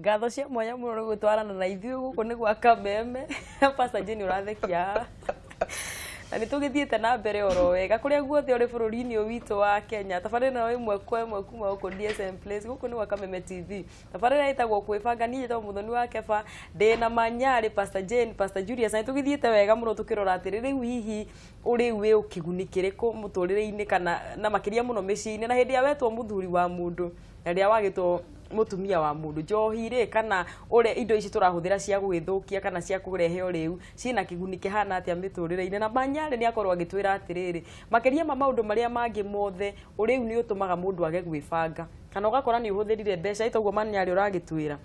Ngatho cia mwanya muno gutwarana na ithuĩ guku ni gwa kameme Pastor Jane urathekia na nĩ tũgĩthiĩte na mbere oro wega kũrĩa guothe ũrĩ bũrũri-inĩ witũ wa Kenya. Tabarĩra ĩmwe kwa ĩmwe kuma gũkũ DSM Place gũkũ nĩ gwa Kameme TV. Tabarĩra ĩtagwo Kwibanga, niĩ njĩtagwo Mũthoni wa Keba, ndĩ na Manyarĩ, Pastor Jane, Pastor Julius, na nĩ tũgĩthiĩte wega mũno tũkĩrora atĩrĩ rĩu hihi ũrĩ wĩ ũkĩguni kĩrĩkũ mũtũrĩre-inĩ kana na makĩria mũno mĩciĩ-inĩ, na hĩndĩ ya wetwo mũthuri wa mũndũ na rĩrĩa wagĩtwo mutumia wa mundu njohi ri kana ure indo ici turahuthira cia gwithukia kana cia kurehe uriu cina kiguni kihana atia miturire-ini. Na Manyarĩ ni akorwo agitwira atiriri makiria ma maundu maria mangi mothe uriu ni utumaga mundu age gwibanga kana ugakora ni uhuthirire mbeca itaguo Manyarĩ uragitwira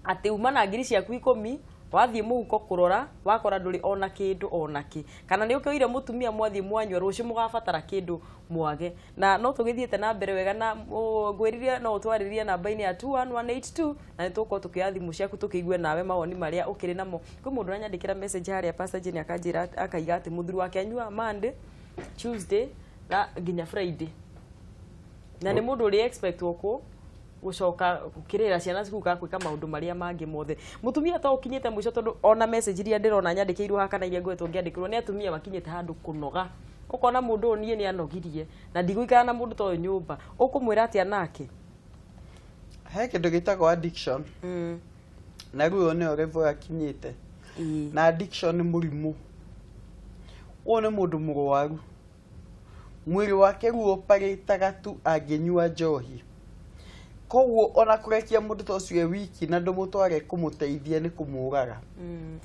ati uma na ngiri ciaku 10 wathie muhuko kurora wakora nduri ona kindu onaki kana ni ukioire mutumia mwathie mwanywa rucio mugabatara kindu mwage. Na no tugithiete na mbere wega na ngwiririe no utwaririe namba-ini ya 21182 na nituko tukioya thimu ciaku tukiigue nawe mawoni maria ukiri namo. Kwi mundu uranyandikira message haria Pastor Jane akanjira akaiga ati muthuri wake anyua Monday, Tuesday na nginya Friday na ni mundu uri expect woko gucoka gukirira ciana cikuka kwika maundu maria mangi mothe. Mutumia ta ukinyite mwico tondu ona message iria ndirona nyandikirwo hakana iria ngwetwo ngiandikirwo ni atumia makinyite handu kunoga ukona mundu nie ni anogirie na ndiguikara na mundu to nyumba ukumwira ati anake he kindu gitagwo addiction na ruo ni orevo akinyite na addiction ni murimu one mundu mugwaru mwiri wake ruo paritaga tu angenyua njohi koguo ona kurekia mundu tocio wiki na ndumutware kumuteithia ni kumuraga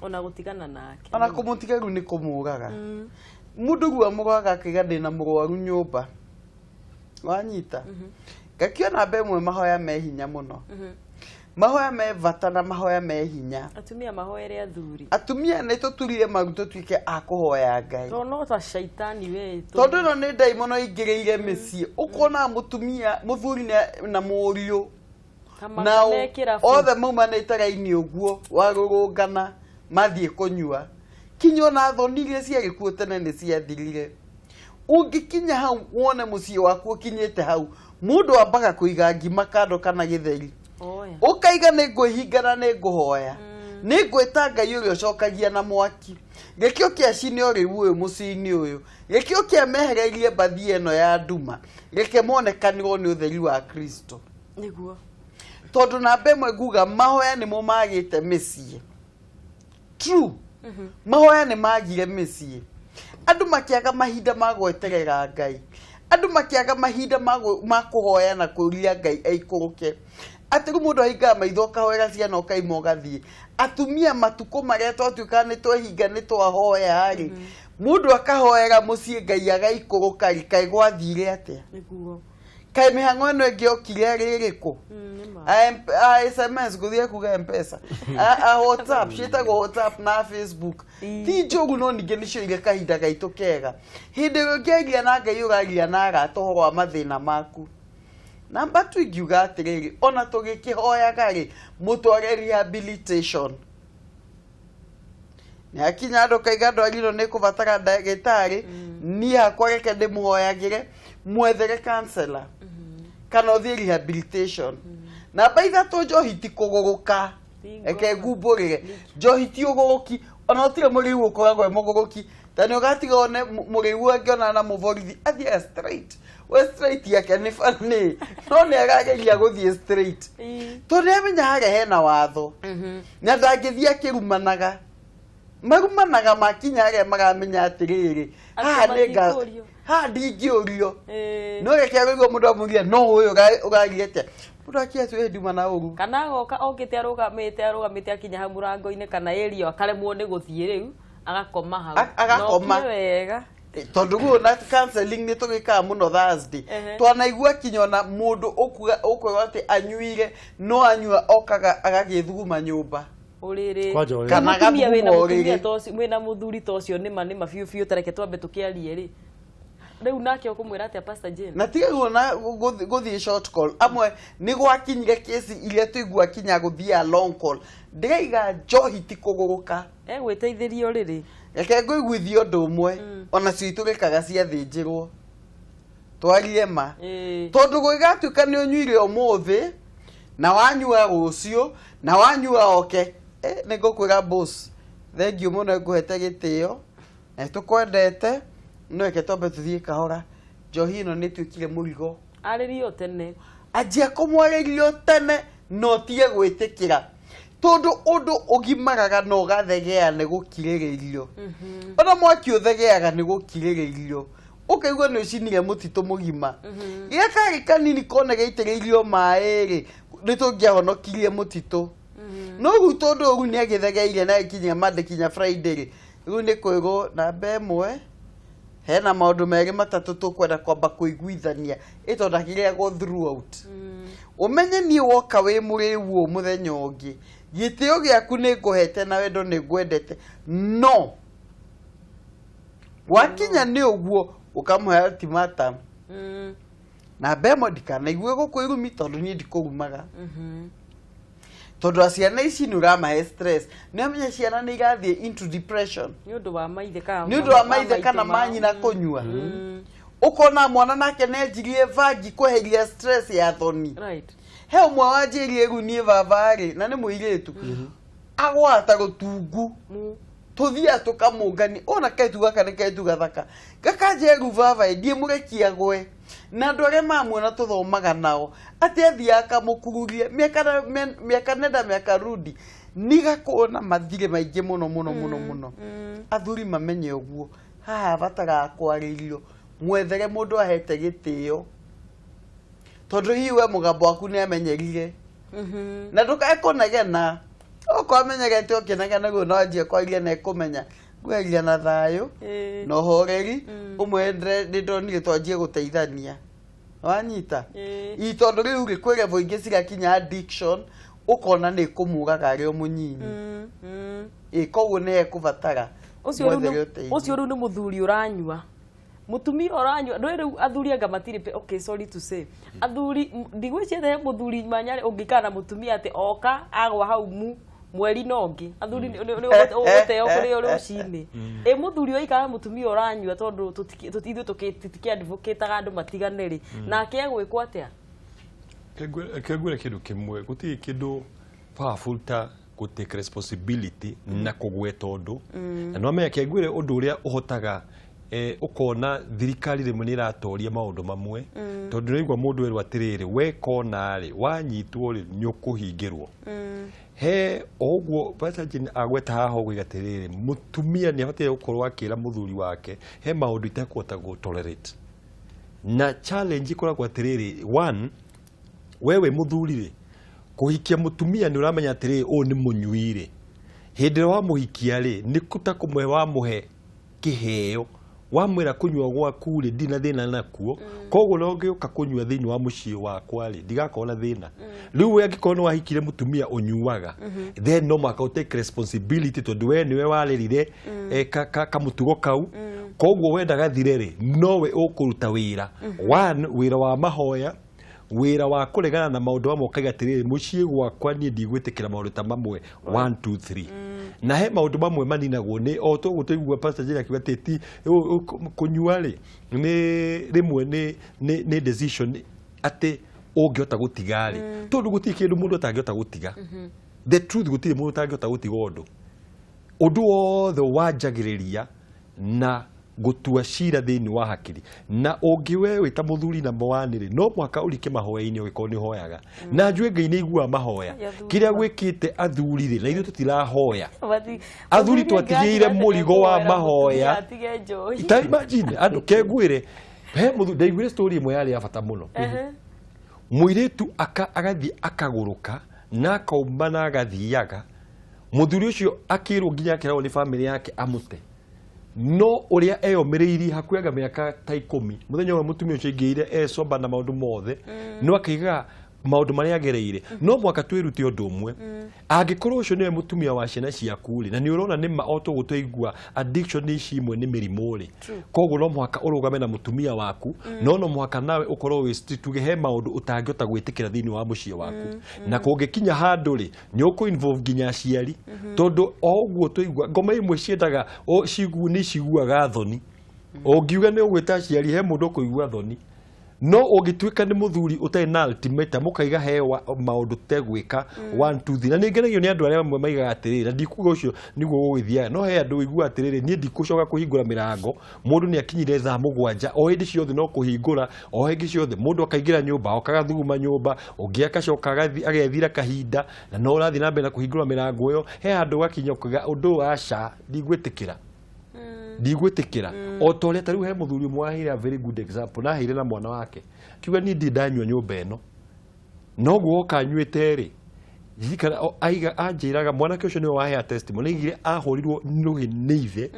ona gutigana nake ona kumutigaru ni kumuraga mundu ruo muraga kigande na murwaru nyumba wanyita gakiona bemwe mahoya mehinya muno mahoya me vata na mahoya mehinya atumia mahoere athuri atumia ni tuturire maruto twike akuhoya Ngai to no ta shaitani we tondu no ni daimono ingireire micii ukona mutumia muthuri na Uriu na othe maumanite raini uguo warurungana mathie kunyua kinyo na thoni iria ciarikuo tene ni ciathirire ungikinya hau wone mucii waku ukinyite hau mundu ambaga kuiga ngima kando kana githeri ukaiga ni ngwihingana ni nguhoya ni ngwita Ngai uria ucokagia na mwaki gekio kia cini uriu uyu mucii-ini uyu gekio kia mehererie mbathi eno ya nduma geke monekanirwo ni utheri wa Kristo niguo tondu na bemwe nguga mahoya ni mo magite micii true mahoya ni magire micii andu makiaga mahinda magweterera Ngai andu makiaga mahinda makuhoya na kuria Ngai aikuruke ati mundu ainga maitho kahoera ciana ukaima ugathie atumia matuko maria twatuika ni twehinga ni twahoya ari mundu akahoera mucii Ngai agaikuruka rikai gwathire atia niguo kai mihango eno engiokire ririku SMS guthie kuga mpesa WhatsApp shitagwo WhatsApp na Facebook ti njogu no ninge nicio ire kahinda gaitu kega hindi ngegia na Ngai uragia na agatohoro wa mathina maku namba 2 ngiuga atiriri ona tugikihoyaga ri mutware rehabilitation ni akinya andu kaiga ndwariro ni kubatara ndagitari ni hakwa reke ndimuhoyagire mwethere counselor kana uthie rehabilitation na baitha to njohi ti kuguruka eke ngumburire njohi ti uguruki ona utire muriu ukoragwo muguruki tani ugatiga one muriu angiona na muvorithi athie straight we straight yake ni funny no ni agageria guthie straight to ne menya hare hena watho na ndangithia kirumanaga marumanaga makinya hare magamenya atiriri ha nega ha ndingiurio no reke agwo mundu amuria no uyu ugagirete mundu akia tu nduma na ugu kana goka okite arugamite akinya ha murango-ini kana area akaremwo ni guthie riu agakoma hau agakoma wega tondu guo na counseling ni tugika muno Thursday twanaigua kinyona mundu ukuga ati anyuire no anyua okaga agagithuguma nyumba uriri kana mutumia wina mutumia tocio mwina muthuri tocio nima biu biu tareke twambe tukiarie ri riu nake ukumwira ati Pastor Jane na tiga na guthie short call amwe ni gwakinyire kesi iria tuigua kinya guthia long call ndiga njohi ti kuguruka gwiteithirio riri reke nguiguithio ndu umwe ona ciitugikaga ciathinjirwo twarire ma tondu gwigatuika ni unyuire umuthi na wanyua ucio na wanyua oke nigukwira boss thank you muno nguhete gitio na tukwendete no eke tombe tuthie kahora njohi ino ni twikire murigo aririo tene ajia kumwaririo tene no tie gwitikira tondu undu ugimaraga no gathegea ni gukiriririo ona mwaki uthegeaga ni gukiriririo ukaigua ni ucinire mutito mugima gia kari kanini kone gaitiririo mairi nitungiahonokirie mutito no gu tondu ugu ni agithegeire na ikinya mande kinya Friday riu ni kuigo na bemwe hena maundu meri matatu tukwenda kwamba kuiguithania itonda kiria go throughout umenye ni woka wi muriwu muthenya ungi gitio giaku ni nguhete na wendo ni ngwendete no wakinya ni uguo ukamuhe ultimatum na bemo dikana igwe gukwirumi tondu ni ndikugumaga tondu aciana ici nurama stress ni amenya ciana ni igathie into depression ni undu wa maithe kana manyina kunyua ukona mwana nake nenjirie vangi kweheria stress ya thoni right he umwe wanjirie gunie vavare na ni muiretu agwata gutungu tuthia tukamungani ona kaitu gaka ni kaitu gathaka gakaje ruvava ndie murekia gwe na ndore mamuona tuthomaga nao ati athia akamukururia miaka nenda miaka rudi nigakona mathire maingi muno athuri mamenye uguo haha bataga kwaririo mwethere mundu ahete gitio tondu hiwe mugambo waku ni amenyerire na ndukakonagena okwamenyerete okinagena guo no njie kwaria na ikumenya gweria na thayo no horeri umwendre ndonire twanjie guteithania wanyita itondu riu gikwire boingi cigakinya addiction ukona ni kumuraga ari omunyinyi koguo ni ekubatara ucio riu ni muthuri uranyua mutumia oranywa ndwire athuri anga matire okay sorry to say athuri ndigwiciete muthuri manyare ungikana mutumia ati oka agwa hau mweri nongi athuri ni ote okuri uri ucini muthuri oikara mutumia oranywa tondu tutithio tukitike advocate andu matiganeri nake agwikwa atia kegwire kindu kimwe guti kindu powerful ta go take responsibility na kugweta undu na no menya kegwire undu uria uhotaga ukona thirikari rimwe ni iratoria maundu mamwe tondu nigwa mundu werwa atiriri we kona ri wanyitwo ri nyukuhingirwo he oguo pasajin agweta haho gwigatiriri mutumia ni abatie gukorwo akira muthuri wake he maundu itakwota go tolerate na challenge ikoragwo atiriri one wewe muthuri ri kuhikia mutumia ni uramenya atiriri o ni munyuire hindi wa muhikia ri ni kutakumwe wa muhe kiheo wamwira kunywa gwaku ri ndina thina nakuo koguo no ngiuka kunywa thini wa mucii wakwa ri ndigakona thina riu we angikona wahikire mutumia unyuaga then no maka take responsibility tondu we niwe waririre kamutugo kau koguo wenda gathire ri nowe ukuruta wira one wira wa mahoya wira wa kuregana na maundu amwe kagatiriri mucii gwakwa ni ndigwitikira maundu ta mamwe 1 2 3 na he maundu mamwe maninagwo ni o to gutuigua pastor jira kibateti kunyua ri ni rimwe ni decision ati ungiota gutiga ri tondu guti kindu mundu atangiota gutiga the truth gutire mundu atangiota gutiga undu wothe wanjagiriria na gutua cira thini wa hakiri na ungiwe wita muthuri na mwanire no mwaka urike mahoya-ini ugikoni hoyaga na njue Ngai ni igua mahoya kiria gwikite athuri ri na ithu tutirahoya athuri twatigeire murigo wa mahoya ta imagine andu kegwire he muthu ndaigwire story imwe yari ya bata muno muiretu agathi akaguruka na kaumba na agathiaga muthuri ucio akirwo nginya kirawo ni family yake amute no uria eyomereiri hakuyaga miaka ta 10 muthenya wa mutumia ucio ingiire somba na maundu mothe no akiga maundu maria agereire no mwaka twirute undu umwe angikorwo ucio niwe mutumia wa ciana ciaku ri na ni urona ni ma auto gutuigua addiction ni cimwe ni mirimo ri koguo no mwaka urugame na mutumia waku no mwaka nawe ukorwo wituge he maundu utangiota gwitikira thini wa mucii waku na kungikinya handu ri ni uku involve ginya ciari tondu oguo tuigua ngoma imwe ciendaga cigu ni ciguaga thoni ungiuga ni ugwita ciari he mundu kuigua thoni no ugituika ni muthuri utai na ultimatum mukaiga hewa maundu tegwika 1 2 3 na ningenagio ni andu aria amwe maigaga atiriri na ndikuga ucio niguo gugithia no he andu igua atiriri ni ndikucoka kuhingura mirango mundu ni akinyire thaa 7 o hindi ciothe no kuhingura o hingi ciothe mundu akaingira nyumba okaga thuguma nyumba ungi akacoka agethira kahinda na no urathi na mbere na kuhingura mirango yo he andu gakinyokaga undu aca ndigwitikira ndigwitikira o toria tariu he muthuri mwahire a very good example na hire na mwana wake kiuga ni ndanywa nyumba eno no guoka nywete ri jikara aiga anjiraga mwana ke ucio ni wahe testimony igire ahurirwo nuhi neithe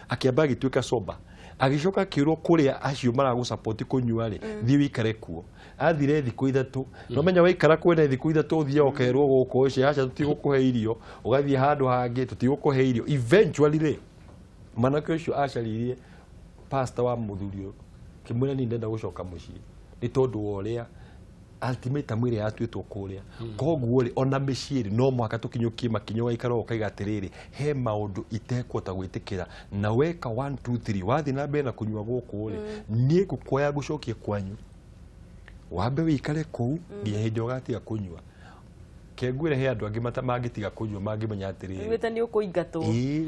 akiamba gituika soba agicoka kirwo kuria acio maragu support kunyua ri thi wikare kuo athire thiku ithatu no menya waikara kwena thiku ithatu uthie okerwo guko ucio acha tutigukuhe irio ugathie handu hangi tutigukuhe irio eventually ri manake ucio acaririe pastor wa muthuri kimwira ni ndenda gucoka mucii ni tondu woria ultimatum ire yatuitwo kuria koguo ri ona micii no mwaka tukinyukie makinyo waikara ukaiga atiriri he maundu itekwota gwitikira na weka 1 2 3 wathi na mbere na kunyua guku ri nie gukoya gucokie kwanyu wambe wikare kuu nginya hindi ugatiga kunyua kengwire he andu angi mangitiga kunyua mangimenya atiriri wita ni ukuingatwo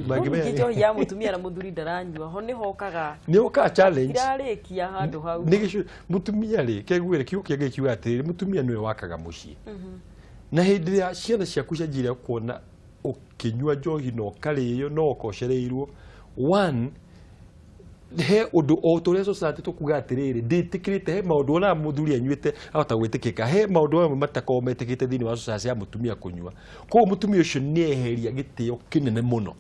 mangimenya njohi ya mutumia na muthuri ndaranyua ho ni hokaga ni hoka challenge irarikia handu hau nigisho mutumia ri kengwire kiu kiage kiu atiriri mutumia niwe wakaga mucii na hindi ya ciana ciaku cianjire kuona ukinyua njohi no kariyo no kocereirwo one he undu o toria society tukuga atiriri nditikirite he maundu ona muthuri anyuite ahota gwitikika he maundu amwe matako metikite thini wa society ya mutumia kunyua ko mutumia ucio ni eheria gitio kinene muno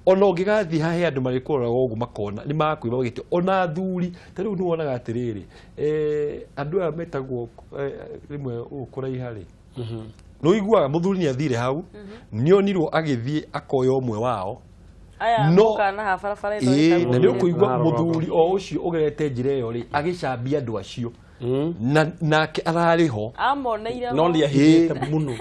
ona ungigathi ha he andu marikora ogu makona ni makuiba bagitio ona thuri tariu ni wonaga atiriri andu aya metagwo rimwe ukura ihari no iguaga muthuri ni athire hau ni onirwo agithie akoya umwe wao aya no kana ha barabara ino na ni ukuigwa muthuri o ucio ugerete njire yo ri agicambia andu acio na arariho amoneire no ni ahite muno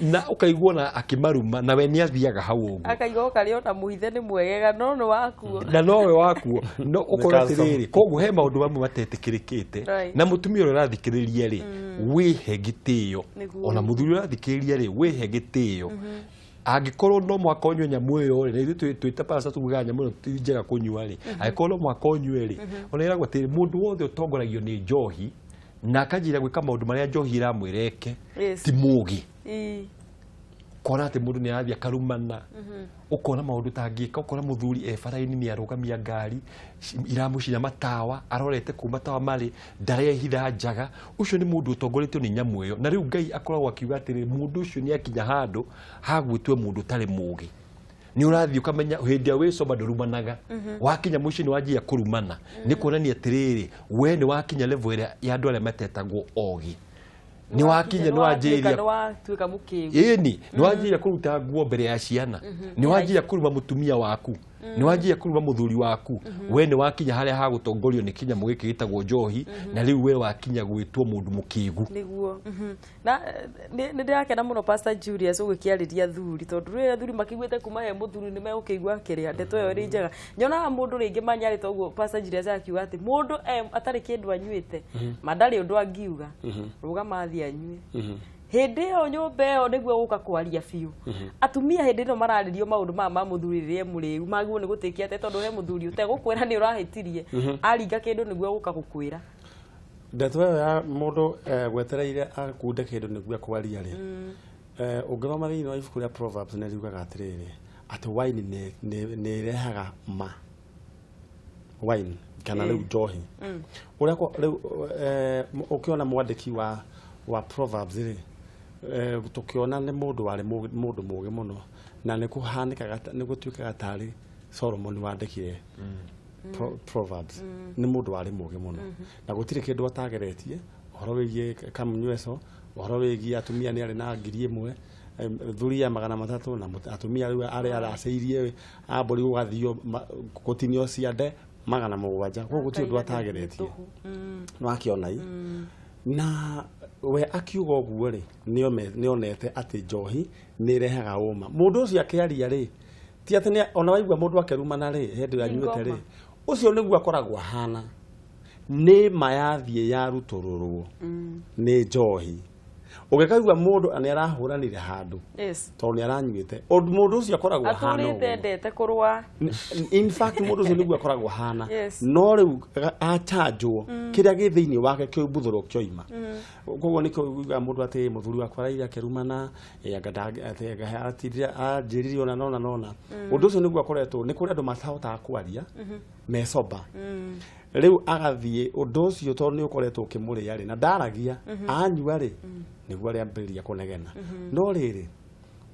na ukaigwa na akimaruma na we ni athiaga hau uguo akaigwa kari ona muhithe ni mwegega no no wakuo na no we wakuo no ukora tiriri koguo he maundu mamwe matetikirikite na mutumia uri rathikiriria ri wihe gitio ona muthuri rathikiriria ri wihe gitio agikorwo no mwaka onywe nyamu iyo ri na twita pasa tuguga nyamu njega kunyua ri agikorwo mwaka onywe ri ona iragwa ati mundu wothe utongoragio ni njohi na akajira gwika maundu maria njohi iramwireke ti mugi kona ati mundu ni arathia karumana ukona maundu tangika ukona muthuri baraini ni arugamia ngari iramucina matawa arorete kuma tawa mari ndarehitha njaga ucio ni mundu utongoretio ni nyamu iyo na riu Ngai akoragwo akiuga atiri mundu ucio ni akinya handu hagwitwe mundu tari mugi ni urathi ukamenya hindi we soba ndurumanaga wakinya muci ni wajia kurumana ni kuonania atiriri we ni wakinya level ya andu aria matetagwo ogi ni wakinya ni wajiria ni watuika mukiu ni wajiria kuruta nguo mbere ya ciana ni wajiria kuruma mutumia waku ni wajiria kuruma muthuri waku we ni wakinya haria ha gutongorio ni kinya mugiki gitagwo njohi na riu we wakinya gwitwo mundu mukigu niguo na ni ndirakena muno Pastor Julius ugikiariria thuri tondu ri thuri makigwete kuma he muthuri ni megukigwa kiria ndeto yo ri njega nyona mundu ringi manyari toguo Pastor Julius akiuga ati mundu atari kindu anyuite madari undu angiuga ruga mathi anyue hindi yo nyumba yo niguo guka kwaria biu atumia hindi no mararirio maundu ma muthuri rie muriu maguo ni gutikia te tondu he muthuri utegukwira ni urahitirie aringa kindu niguo guka gukwira ndeto ya mundu gwetereire akunde kindu niguo kwaria ri ungiroma thini wa ibuku ria Proverbs ni riugaga atiriri ati wine ni rehaga ma wine kana riu njohi uria riu ukiona mwandiki wa Proverbs ri tukiona ni mundu wari mundu mugi muno na ni kuhanikaga ni gutuikaga tari Solomon wandikire Proverbs ni mundu wari mugi muno na gutire kindu atageretie horo wigie kamunyweso horo wigie atumia ni ari na ngiri imwe thuri ya 300 na atumia riu ari araceirie abori ugathio gutinio ciande 700 kwa gutire ndu atageretie no akiona na we akiuga uguo ri ni onete ati njohi ni rehaga uma mundu ucio akiaria ri ti ati ona waigua mundu akerumana ri hindi anyuite ri ucio niguo akoragwo hana nĩ mayathie ya rutororo nĩ njohi ũgekaigua mũndũ nĩ arahũranire handũ tondũ nĩ aranyuĩte mũndũ ũcio akoragwo hana atũrĩte kũrũa in fact mũndũ ũcio nĩguo akoragwo hana no rĩu achanjwo kĩrĩa gĩ thĩinĩ wake kĩu buthũro kĩoima koguo nĩkĩo uga mũndũ atĩ mũthuri wakwa araira kerumana anjĩrire ona nona ũndũ ũcio nĩguo akoretwo nĩ kũrĩ andũ matahotaga kwaria mecoba rĩu agathiĩ ũndũ ũcio tondũ nĩ ũkoretwo ũkĩmũrĩa rĩ na ndaragia anyua rĩ nĩguo arĩambĩrĩria kũnegena no rĩrĩ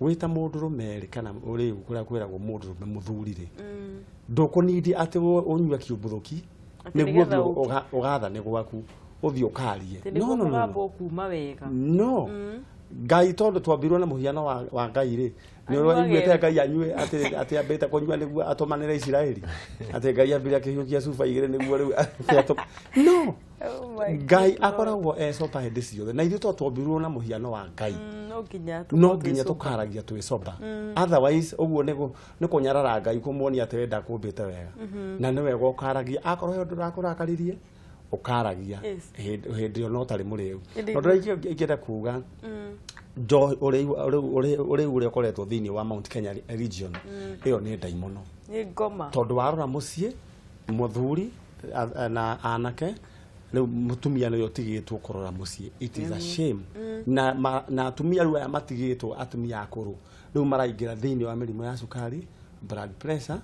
wĩta mũndũ rũmerĩ kana ũrĩ kũrĩa kwĩragwo mũndũ rũme mũthuri rĩ ndũkũnindi atĩ ũnyua kĩũmbũthũki nĩguo ũgathane gwaku ũthiĩ ũkarie no Ngai tondũ twambirwo na mũhiano wa Ngai rĩ nĩ ũrũiguĩte Ngai anyue atĩ ambĩte kũnyua nĩguo atũmanĩre Isiraeli atĩ Ngai ambire akĩhiũkia cuba igĩrĩ nĩguo rĩu no Ngai akoragwo ecoba hĩndĩ ciothe na ithuĩ twambirwo na mũhiano wa Ngai no nginya tũkaragia twĩcoba otherwise ũguo nĩ kũnyarara Ngai kũmuonia atĩ wenda kũmbĩte wega na nĩ wega ũkaragia akorwo he ũndũ ũrakũrakaririe ukaragia hindi yo no tari muriu no ndĩraingĩenda kuga njohi ũrĩa ũkoretwo thĩinĩ wa Mount Kenya region ĩyo nĩ ndai mũno nĩ ngoma tondũ warora mũciĩ mũthuri na anake rĩu mũtumia nĩyo tigĩtwo kũrora mũciĩ it is a shame na atumia rĩu aya matigĩtwo atumia akũrũ rĩu maraingĩra thĩinĩ wa mĩrimũ ya cukari blood pressure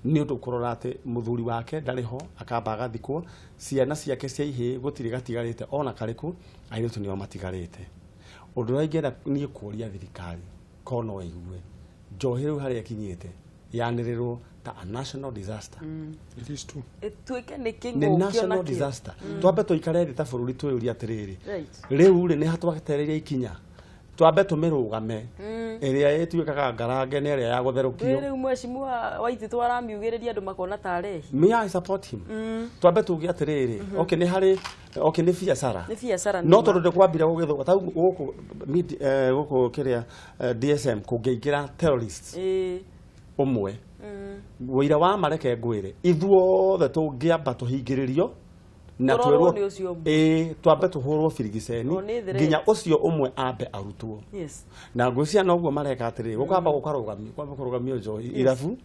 nĩ ũndũ kũrora atĩ mũthuri wake ndarĩ ho akamba agathikwo ciana ciake cia ihĩ gũtirĩ gatigarĩte ona karĩkũ airĩtu nĩo matigarĩte ũndũ ũrĩa ingĩenda niĩ kũũria thirikari korwo no ĩigue njohi rĩu harĩa ĩkinyĩte yanĩrĩrwo ta a national disaster it is true ĩtuĩke nĩ nĩ kĩng'ũkio national disaster twambe tũikare thĩ ta bũrũri twĩyũria atĩrĩrĩ rĩu rĩ nĩ hatwatereire ikinya twambe tũmĩrũgame ĩrĩa ĩtuĩkaga ngarange nĩ ĩrĩa ya gũtherũkio rĩu mheshimiwa Waititu aramiugĩrĩria andũ makona tarehi I support him twambe tuge atĩrĩrĩ okay nĩ harĩ okay nĩ biacara no tondũ ndĩkwambire gũgĩthũka ta gũkũ kĩrĩa DSM kũngĩingĩra terrorists ũmwe wĩira wa mareke ngwĩre ithuothe tũngĩamba tũhingĩrĩrio na twĩrwo twambe tũhũrwo birigiceni nginya ũcio ũmwe ambe arutwo na ngwĩciria noguo mareka atĩrĩrĩ gũkamba kũrũgamio njohi irabu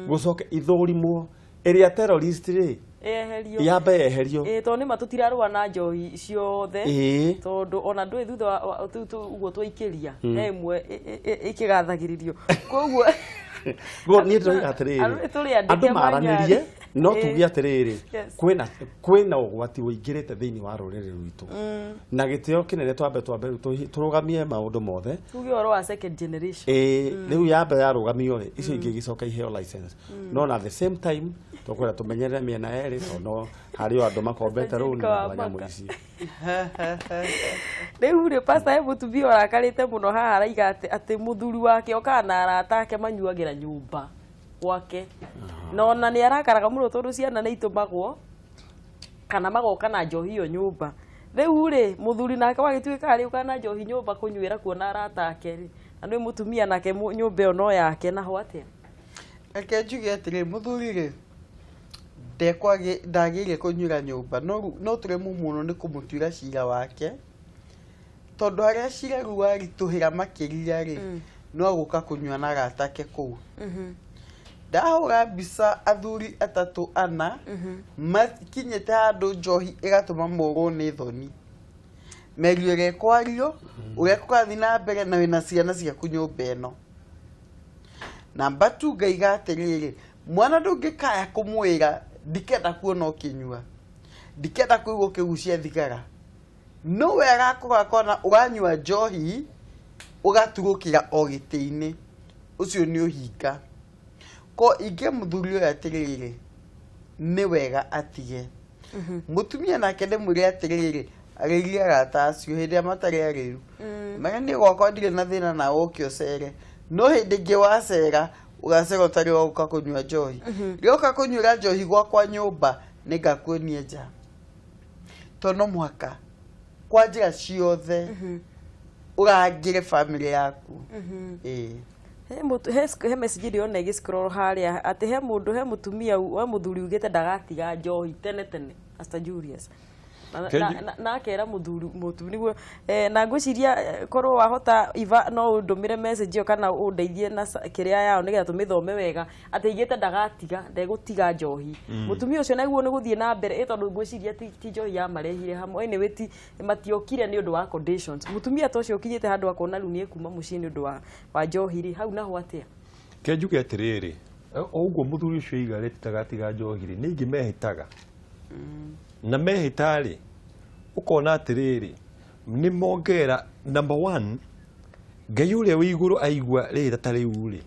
gũcoke ithũrimwo ĩrĩa terrorist rĩ yambe yeherio tondũ nĩ matũtirarũa na njohi ciothe tondũ ona ndũĩ thutha ũguo twaikĩria ĩmwe ĩkĩgathagĩrĩrio koguo niĩ ndĩroiga atĩrĩrĩ andũ maranĩrie no tuge atĩrĩrĩ kwĩna ũgwati ũingĩrĩte thĩinĩ wa rũrĩrĩ rwitũ na gĩtĩo kĩnene twambe tũrũgamie maũndũ mothe tuge ũhoro wa second generation rĩu yambe yarũgamio rĩ icio ingĩ gĩcoka iheo license no na the same time tũkwĩra tũmenyerere mĩena yerĩ tondũ harĩ andũ makombete rũu na nyamũ ici rĩu rĩ pastor mũtumia ũrakarĩte mũno haha araiga atĩ mũthuri wake okaga na arata ake manyuagĩra nyũmba gwake na ona nĩ arakaraga mũno tondũ ciana nĩ itũmagwo kana magoka na njohi ĩyo nyũmba rĩu rĩ mũthuri nake wagĩtuĩka arĩ ũka na njohi nyũmba kũnyuĩra kuona arata ake rĩ na nĩ mũtumia nake nyũmba ĩyo no yake naho atĩa reke njuge atĩrĩ mũthuri rĩ ndagĩrĩire kũnyuĩra nyũmba no tũremwo mũno nĩ kũmũtuĩra cira wake tondũ harĩa cira rĩu waritũhĩra makĩria rĩ no agũka kũnyua na arata ake kũu ndahũra mbica athuri atatũ ana makinyĩte handũ njohi ĩgatũma morwo nĩ thoni merio ĩrekwario ũrĩa kũrathiĩ na mbere na wĩna ciana ciaku nyũmba ĩno namba 2 ngaiga atĩrĩrĩ mwana ndũngĩkaya kũmwĩra ndikenda kuona ũkĩnyua ndikenda kũigua ũkĩgucia thigara no wega kũgakona ũranyua njohi ũgaturũkĩra o gĩtĩ-inĩ ũcio nĩ ũhinga ko ingĩ mũthuri ũyũ atĩrĩrĩ nĩ wega atige mũtumia nake ndĩmwĩre atĩrĩrĩ arĩirie arata acio hĩndĩ ĩrĩa matarĩ arĩu mega niĩ gwakwa ndirĩ na thĩna na ũke ũcere no hĩndĩ ĩngĩ wacera ũgacera ũtarĩ wa gũka kũnyua njohi rĩoka kũnyuĩra njohi gwakwa nyũmba nĩ ngakuonie nja tondũ no mũhaka kwa njĩra ciothe ũrangĩre bamĩrĩ yaku he message ndĩrona ĩgĩ-scroll harĩa atĩ he mũtumia wa mũthuri ugĩte ndagatiga njohi tene Pastor Julius na akera mũtumia niguo na ngwĩciria korwo wahota Iva no ũndũmĩre message ĩyo kana ũndeithie na kĩrĩa yao nĩgetha tũmĩthome wega atĩ igĩte ndegũtiga njohi mũtumia ũcio naguo nĩ gũthiĩ na mbere tondũ ngwĩciria ti njohi ya marehire hamwe anyway matiokire nĩ ũndũ wa conditions mũtumia ta ũcio ũkinyĩte handũ akona rĩu nĩ ekuma mũciĩ nĩ ũndũ wa njohi rĩ hau naho atĩa kenjuge atĩrĩrĩ ũguo mũthuri ũcio igarĩte ndagatiga njohi rĩ nĩ ingĩ mehĩtaga na mehĩtarĩ ukona atĩrĩrĩ nĩ mongerera number 1 Ngai ũrĩa wĩ igũrũ aigua rĩrĩa ta rĩu rĩ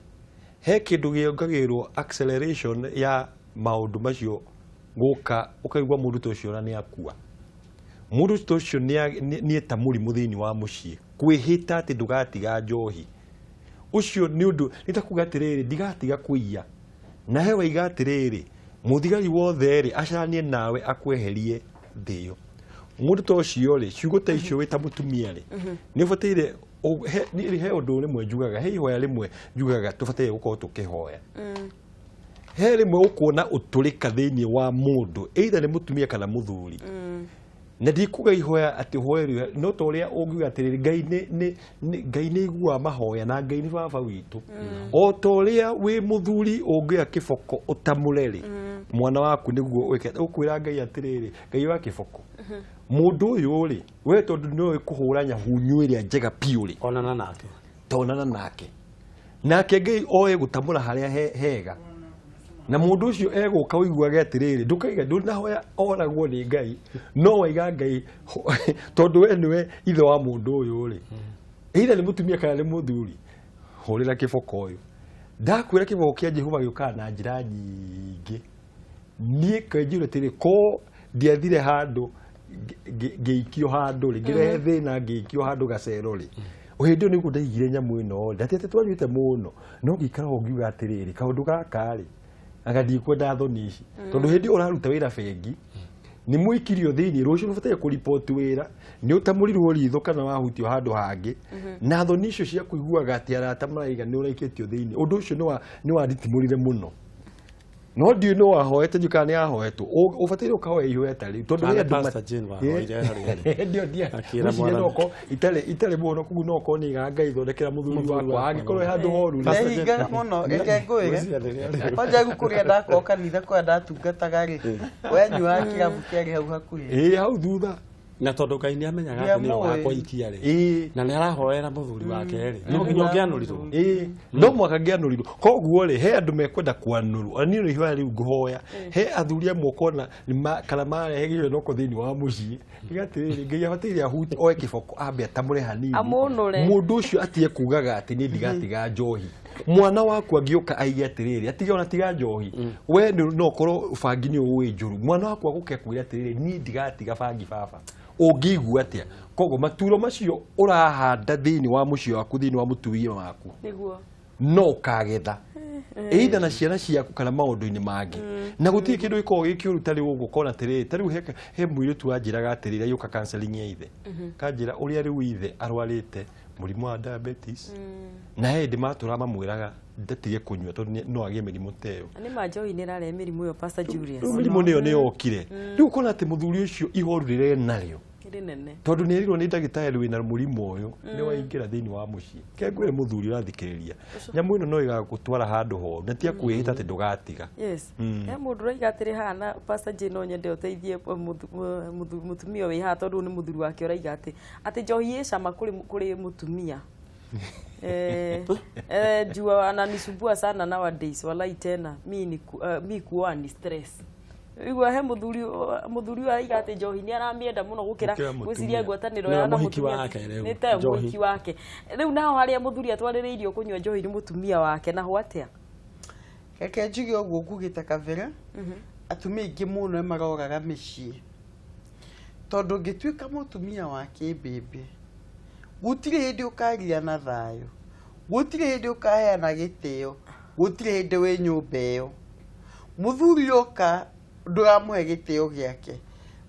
he kĩndũ gĩongagĩrwo acceleration ya maũndũ macio gũka ũkaigua mũndũ ta ũcio nĩ akua mũndũ ta ũcio nĩ ta mũrimũ thĩinĩ wa mũciĩ kwĩhĩta atĩ ndũgatiga njohi ũcio nĩ ũndũ nĩtakuga atĩrĩrĩ ndigatiga kũiya na he waiga atĩrĩrĩ mũthigari wothe rĩ acanie nawe akweherie thĩyo mũndũ ta ũcio rĩ ciugo ta icio wĩ ta mũtumia rĩ nĩ ũbataire he ũndũ rĩmwe njugaga he ihoya rĩmwe njugaga tũbataire gũkorwo tũkĩhoya he rĩmwe ũkuona ũtũrĩka thĩinĩ wa mũndũ either nĩ mũtumia kana mũthuri na ndikuga ihoya atĩ hoya no ta ũrĩa ũngiuga atĩrĩrĩ Ngai nĩ iguaga mahoya na Ngai nĩ baba witũ o ta ũrĩa wĩ mũthuri ũngĩoya kĩboko ũtamũreri mwana waku nĩguo ũkwĩra Ngai atĩrĩrĩ Ngai wa kĩboko mũndũ ũyũ rĩ we tondũ nĩ kũhũra nyahunyu ĩrĩa njega piũ rĩ tonana nake nake Ngai oe gũtamũra harĩa hega na mũndũ ũcio egũka ũiguage atĩrĩrĩ ndũkaiga ndũnahoya oragwo nĩ Ngai no waiga Ngai tondũ we nĩwe ithe wa mũndũ ũyũ rĩ either nĩ mũtumia kana nĩ mũthuri hũrĩra kĩboko ũyũ ndakwĩra kĩboko kĩa Jehova gĩũkaga na njĩra nyingĩ niĩ kanjĩra atĩrĩ ko ndiathire handũ ngĩikio handũ rĩ ngĩrehe thĩna ngĩikio handũ gacero rĩ ũhĩndĩ nĩguo ndaigire nyamũ ĩno ndatete twarĩte mũno no ngĩikara ho ngiuga atĩrĩrĩ kaũndũ gaka rĩ agathiĩ kwenda thoni ici tondũ hĩndĩ ũraruta wĩra bengi nĩ mũikirio thĩinĩ rũciũ ũbataire kũripoti wĩra nĩ ũtamũrirwo ritho kana wahutio handũ hangĩ na thoni icio cia kũiguaga atĩ arata maraiga nĩ ũraikĩtio thĩinĩ ũndũ ũcio nĩ waritimũrire mũno no ndiũ no ahoete njũka nĩ ahoetwo ũbataire ũkahoya ihoya ta rĩu tondũ rĩrĩa Pastor Jane wahoire harĩa ndio itarĩ mũno kugu no ko nĩ Ngai thondekera mũthuri wakwa angĩkorwo handũ horu nĩhinga mũno ngĩngũĩre onja gũkũrĩa ndakoo kanitha kwa ndatungataga rĩ wenyuaga kĩrabu kĩarĩ hau hakuhĩ hau thutha na tondũ Ngai nĩ amenyaga atĩ nĩ wakwa ikia rĩ na nĩ arahoera mũthuri wake rĩ no nginya ngĩanũrirwo no mwaka ngĩanũrirwo koguo rĩ he andũ mekwenda kwanũrwo ani nĩ ihoya rĩu ngũhoya he athuri amwe kona kana marehe gĩyo noko thĩinĩ wa mũciĩ igatĩrĩrĩ Ngai abataire ahuti oe kĩboko ambe atamũre hanini mũndũ ũcio atige kugaga atĩ nĩ ndigatiga njohi mwana waku angĩũka aige atĩrĩrĩ atige ona tiga njohi we no korwo bangi nĩ ũĩ njũru mwana waku agũke kwĩra atĩrĩrĩ niĩ ndigatiga bangi baba ũngĩigua atĩa koguo maturo macio ũrahanda thĩinĩ wa mũciĩ waku thĩinĩ wa mũtumia waku no kagetha either na ciana ciaku kana maũndũ-inĩ mangĩ na gũtirĩ kĩndũ gĩkoragwo gĩ kĩũru tarĩ ũguo kona atĩrĩrĩ tarĩu he mũirĩtu wanjĩraga atĩrĩrĩ agĩũka counseling ya ithe kanjĩra ũrĩa rĩu ithe arwarĩte mũrimũ wa diabetes na he hĩndĩ matũraga mamwĩraga ndatige kũnyua tondũ no agĩe mĩrimũ ta ĩyo nĩ manjohi nĩ ĩrarehe mĩrimũ ĩyo Pastor Julius mĩrimũ nĩyo nĩ yokire rĩu kona atĩ mũthuri ũcio ihoru rĩrĩ narĩo tondũ nĩ erirwo nĩ ndagĩtarĩ wĩna mũrimũ ũyũ nĩ waingĩra thĩinĩ wa mũciĩ kengwĩre mũthuri ũrathikĩrĩria nyamũ ĩno no ĩgagũtwara handũ horu na tia kwĩhĩta atĩ ndũgatiga he mũndũ ũraiga atĩrĩ hana Pastor Jane no nyende ũteithie mũtumia wĩ haha tondũ nĩ mũthuri wake ũraiga atĩ njohi ĩ cama kũrĩ mũtumia jua ananisumbua sana nowadays walai tena mi kuwa ni stress igwa he muthuri araiga ati njohi ni aramienda muno gukira gwiciria ngwataniro ya na mutumia ni ta muhiki wake riu naho haria muthuri atwaririirio kunywa njohi ni mutumia wake naho atia keke njige uguo ngugite kavera atumia ingi muno marogaga micii tondu ngituika mutumia wake bebe gutire hindi ukagia na thayo gutire hindi ukaheana gitio gutire hindi we nyumba iyo muthuri oka nduramuhe gitio giake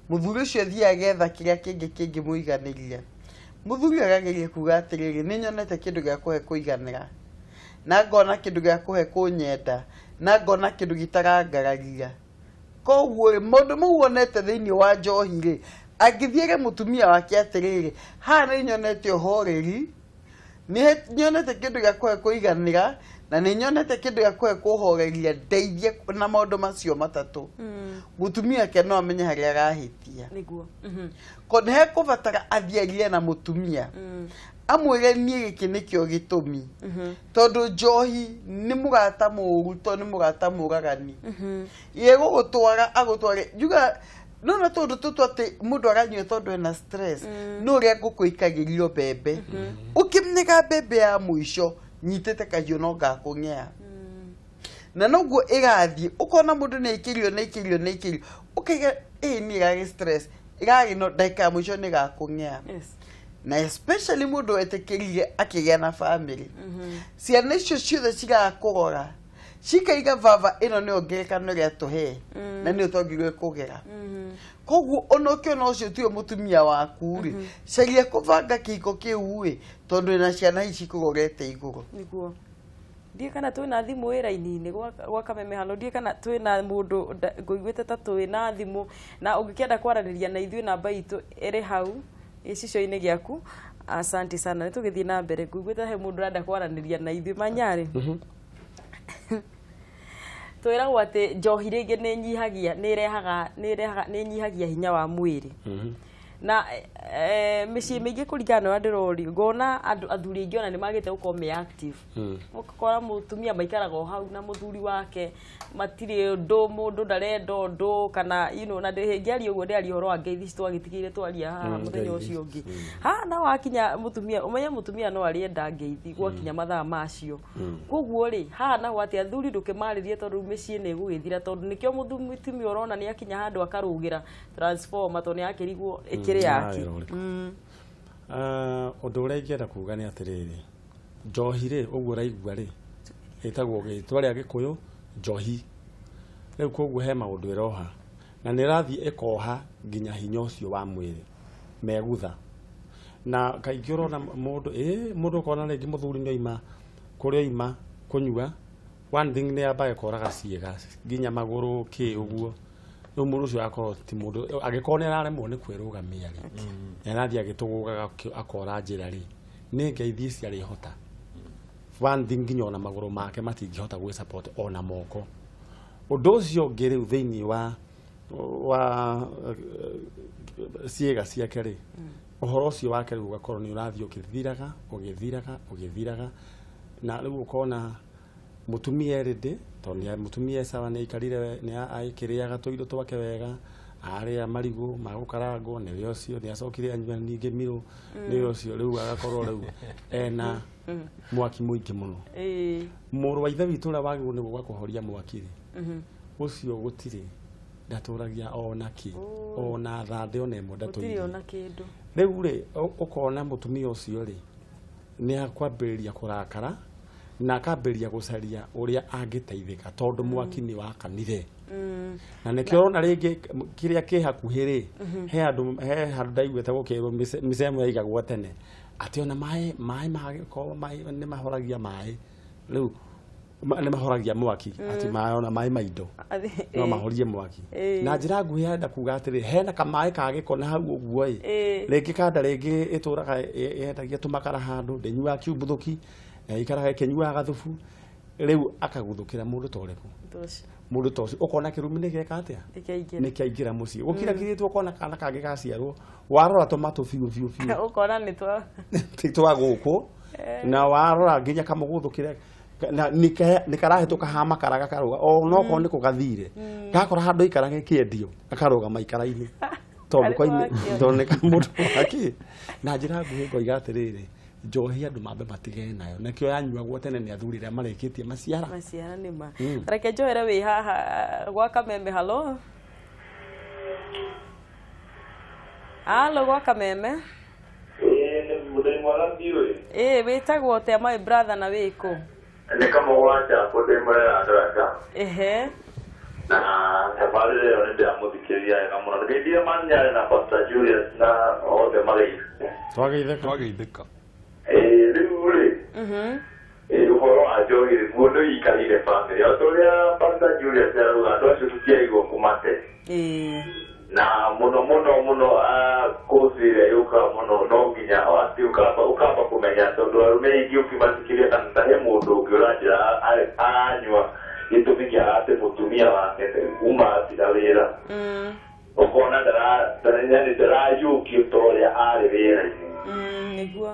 muthuri ucio thia getha kiria kingi muiganiria muthuri agageria kuga atiriri ni nyonete kindu gia kuhe kuiganira na ngona kindu gya kuhe kunyenda na ngona kindu gitarangaragia koguo mundu muwonete thiini wa njohi ri angithiere mutumia wake atiriri hana nyonete uhoreri ni nyonete kindu gya kuhe kuiganira na ni nyonete kindu gya kuhe kuhoreria ndeithie na maundu macio matatu mutumia ke no amenye haria arahitia niguo konde he kubatara athiarie na mutumia amwire nie giki nikio gitumi tondu njohi ni mugata muru to ni mugata muragani yego gutwara agutware juga nona tondu tutwate mundu aranywe tondu ena stress no ria ngukuikagirio bebe ukimnega bebe ya mwisho nyitete kahiu no ngakung'ea na noguo igathie ukona mundu ni ikirio ukaiga ni gagi stress igagi no daika mwisho ni gakung'ea na especially mundu etekirie akigea na family ciana icio ciothe cigakugora cikaiga vava ino ni ongerekano ria tuhe na ni utongirwe kugera koguo onokio no cio tio mutumia waku ri caria kuvanga kiko kiu tondu na ciana ici kugorete iguru niguo ndie kana twina thimu wira-ini gwa kameme hano ndie kana twina mundu nguiguite ta twina thimu na ungikienda kwaraniria na ithui namba itu iri hau icicio-ini giaku asante sana nitugithie na mbere nguiguite he mundu rada kwaraniria na ithui manyari twiragwo ati njohi ringi ni nyihagia ni nyihagia hinya wa mwiri na micii mingi kuringana na ndirori ngona athuri ingi ona ni magite gukorwo me active ukakora mutumia maikaraga hau na muthuri wake matire mundu ndarenda undu kana na ngiaria uguo ndiari horo wa ngeithi twagitigire twaria haha muthenya ucio ungi na wakinya mutumia umenye mutumia no arienda ngeithi gwakinya mathaa macio koguo ri na wati athuri ndukimaririe tondu micii ni gugithira tondu nikio mutumia urona ni akinya handu akarugira transformer to ni akirigwo ikiri yaki undu uria ingienda kuga ni atiriri njohi ri uguo raigua ri itagwo gitwa ria gikuyu njohi riu koguo he maundu iroha na nirathie ikoha nginya hinya ucio wa mwiri megutha na kaingi urona mundu kona ringi muthuri ni oima kuria oima kunyua one thing ni ambaye koraga ciega nginya maguru ki uguo no mundu ucio akorwo ti mundu agikona araremwo ni kwirugamia ri nathie agitugugaga akora njira ri ni ngeithi ciari hota one thing nginya ona maguru make matingihota gwi support ona moko undu ucio ngi riu thiini wa ciega ciake ri uhoro ucio wake riu ugakorwo ni urathie ugithiraga na riu ukona mutumia rede tondu mutumia sawa ni ikarire ni aikiriaga tuindo twake wega aria marigu magukarangwo ni rio cio ni acokire anywa ninge miro ni rio cio riu agakorwo riu ena mwaki muingi muno muru wa ithe witu ria wagirwo ni gukuhoria mwaki ri ucio gutiri ndaturagia ona ki ona thande ona imwe ndatuire ona kindu riu ri ukona mutumia ucio ri ni akwambiriria kurakara na akambiria gucaria uria angiteithika tondu mwaki ni wakanire na nikio ona ringi kiria ki hakuhi ri he handu ndaiguite gukirwo misemo yaigagwo tene ati ona mai magiko mai ni mahoragia mai riu ni mahoragia mwaki ati ona mai maindo no mahorie mwaki na njira nguhi yenda kuga atiri hena kamai kagiko na hau uguo ringi kanda ringi ituraga yendagia tumakara handu ndinyua kiumbuthuki ikaraga kenyuaga thubu riu akaguthukira mundu toreku mundu toci ukona kirumine geka atia ni kiaingira mucii gukira kiritwo ukona kana kangi gaciarwo warora tomato fiu ukona ni twa guku na warora nginya kamuguthukire na nikarahituka hama karaga karuga no ko ni kugathire gakora handu ikaraga kiendio akaruga maikara-ini tondu kwa tondu mundu waki na njira nguhi ngoiga atiriri njohi andu mambe matige nayo nakio yanyuagwo tene ni athuri ria marekitie maciara ni ma reke njohere wi haha gwa kameme halo gwa kameme muthenya mwega biũ witagwo te my brother na wiku nĩ kamũgwanja kũndĩmũrera andũ na thabarĩ ĩyo nĩ ndĩramũthikĩria wega mũno ngeithie Manyarĩ na Pastor Julius na othe twageithĩka rĩu rĩ uhoro wa njohi mundu ikarire family otoria Pastor Julius arauga andu acio tutiaigwo kumate na muno kusire yuka muno no nginya ati ukamba kumenya tondu arume ingi ukimatikiria kanisa he mundu ungi uranjira anywa gitumi kia ati mutumia wake uma atira wira ukona ndarayuki utoria ari wira-ini niguo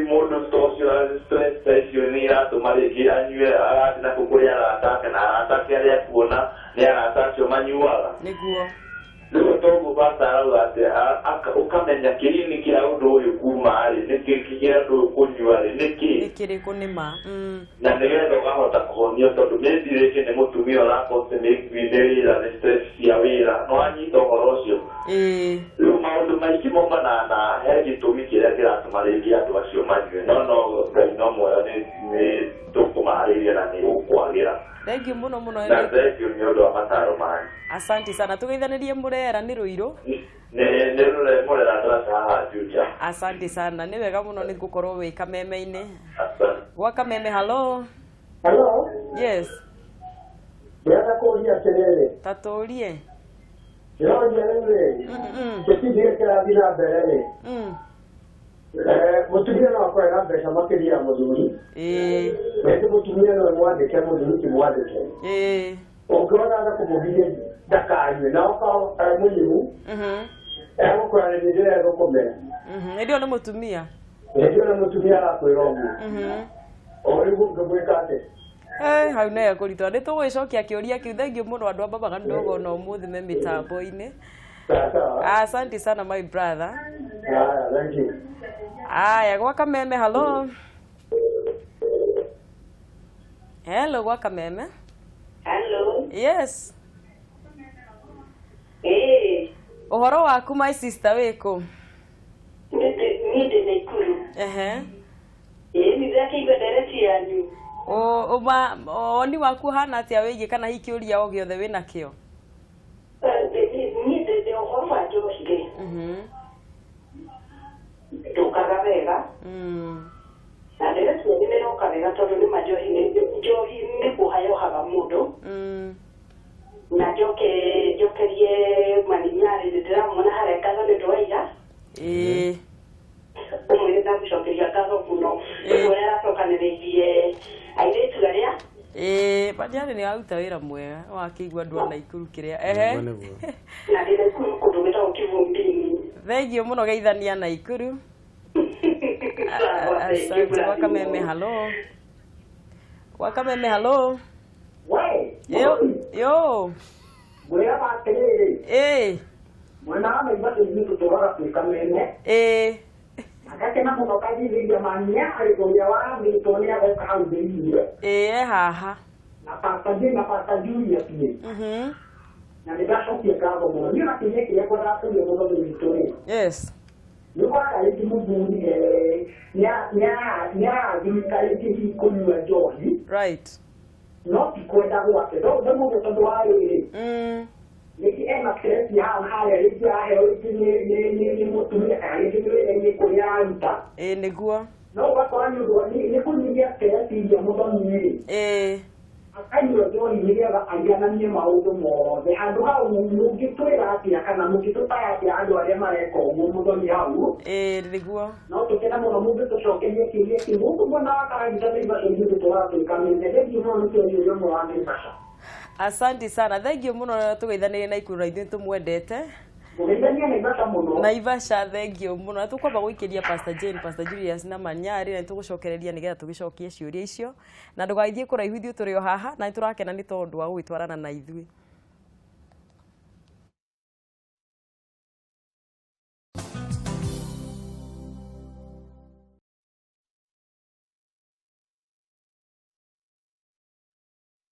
mundu social stress tension ni atumariki anyue arati na kukuria aratake na aratake aria kuona ni aratacio manyuaga niguo ndio tongo bata arauga ukamenya kirini kia undu uyu kuma ari nikikigira ndu kunyua ari nikiri kunima na nigetha ukahota kuhonio tondu mendireke ni mutumia urakote nĩwĩra nĩ stress cia wĩra no anyita ũhoro ũcio rĩu maũndũ maingĩ maumana na he gĩtũmi kĩrĩa kĩratũma rĩngĩ andũ acio manyue no Ngai no muoyo nĩ tũkũmarĩria na nĩ ũkwagĩra. Thank you muno na thank you nĩ ũndũ wa mataro manyu. Asante sana tugeithanirie Murera nĩ Ruiru nĩ Murera tũracaha Juja. Asante sana nĩ wega muno nĩ gũkorwo wĩ kameme-inĩ. Asante. Gwa Kameme hello. Hello. Yes. Ndĩrenda kũũria atĩrĩrĩ. Ta tũũrie. Ndĩroria rĩrĩ. Gĩtindĩ kĩrathiĩ na mbere rĩ. Mũtumia no akorwo na mbeca makĩria ya mũthuri. Rĩngĩ mũtumia no mwandĩke mũthuri ti mwandĩke. Ũngĩona na kũmũgiria ndakanyue na okorwo mũnyihu. Egũkora nĩ njĩra egũkũmera. Ndio nĩ mũtumia. Ndio nĩ mũtumia arakwĩra ũguo. Ũrĩguo ngĩmwĩka atĩ. Hau nĩ ekũritwa nĩ tũgwĩcokia kĩũria kĩu thengiũ mũno andũ ambabaga ndogo na ũmũthĩ me mĩtambo-inĩ. Asante sana my brother. Thank you. Aya gwa Kameme hello. Hello gwa Kameme. Hello. Yes. Ũhoro waku my sister wĩkũ? Nĩndĩ Naikuru. Nĩ ndakĩigua ndereti yanyu. Oni waku hana atĩa wĩgie kana hi kĩũria o gĩothe wĩna kĩo? Nĩndĩ ũhoro wa njohi. Ndũkaga wega. Na rĩrĩa ciothe nĩroka wega tondũ nĩma njohi nĩ kũhayohaga mũndũ. Na njokerie maninyarĩ ndĩramwona harĩa ngatho nĩ ũndũ wa ira. Ũmwĩre ndamũcokeria ngatho mũno. Ũrĩa aracokanĩrĩirie airĩtu arĩa. Banyarĩ nĩ aruta wĩra mwega wakĩigua andũ a Naikuru kĩrĩa. Na ndĩ Naikuru kũndũ gwĩtagwo Kĩvũmbini. Thengiũ mũno geithania Naikuru. Asante gwa Kameme hello. Gwa Kameme hello. Yo. Mwĩra atĩrĩrĩ. Mwena wa Naivasha nĩ tũtũraga twĩ Kameme. Agakena mũno kagithĩria maninyarĩ ũrĩa wathĩtwo nĩ agoka hau thĩinĩ. Haha. Na Pastor Julius nĩ. Na nĩndacokia ngatho mũno. Niĩ makĩria kĩrĩa ngwenda mũno witũ rĩ. Yes. Nĩũkoraga rĩngĩ mũthuri nĩarathirikarĩtie kũnyua njohi. Right. No ti kwenda gwake. Ndĩmũgĩ tondũ wa rĩrĩ. Nĩkĩ ena stress ya harĩa rĩngĩ aheo rĩngĩ nĩ mũtumia kana rĩngĩ nĩ wĩra-inĩ kũrĩa aruta. Nĩguo. No ũgakora nĩ ũndũ nĩ kũnyihia stress iria mũthoni-rĩ. Akanyua njohi nĩgetha aigananie maũndũ mothe. Handũ hau mũngĩtwĩra atĩa kana mũngĩtũtaya atĩa andũ arĩa mareka ũguo mũthoni hau. Nĩguo. No tũkena mũno mũngĩtũcokeria kĩũria kĩu. Gũkũ mwena wa Karagita Naivasha ithuĩ tũtũraga twĩ Kameme. Thengiũ mũno nĩ kĩũria ũmwe wa Naivasha. Asante sana. Thengiũ mũno tũgeithanĩrie Naikuru na ithuĩ tũmwendete. Naivasha thengiũ mũno. Tũkwamba gũikĩria Pastor Jane, Pastor Julius na Manyari na tũgũcokereria nĩgetha tũgĩcokie ciũria icio. Na ndũgaithiĩ kũraihu ithuĩ tũrĩ o haha na nĩtũrakena nĩ tondũ wa gũgĩtwarana na ithuĩ.